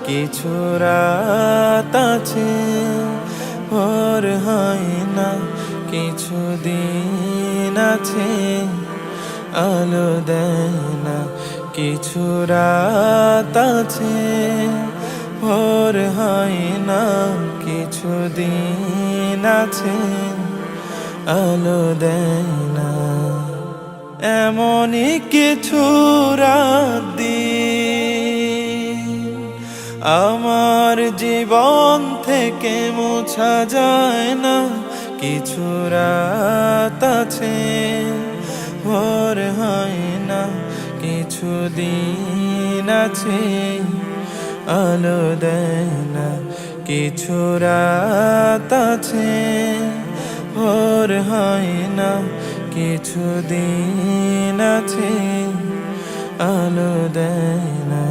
কিছু রাত আছে ভোর হয় না, কিছু দিন আছে আলো দেয় না। কিছু রাত আছে ভোর হয় না, কিছু দিন আছে আলো দেয় না। এমনই কিছু রাত দিন আমার জীবন থেকে মোছা যায় না। কিছু রাত আছে ভোর হয় না, কিছু দিন আছে আলো দেয় না। কিছু রাত আছে ভোর হয় না, কিছু দিন আছে আলো দেয় না।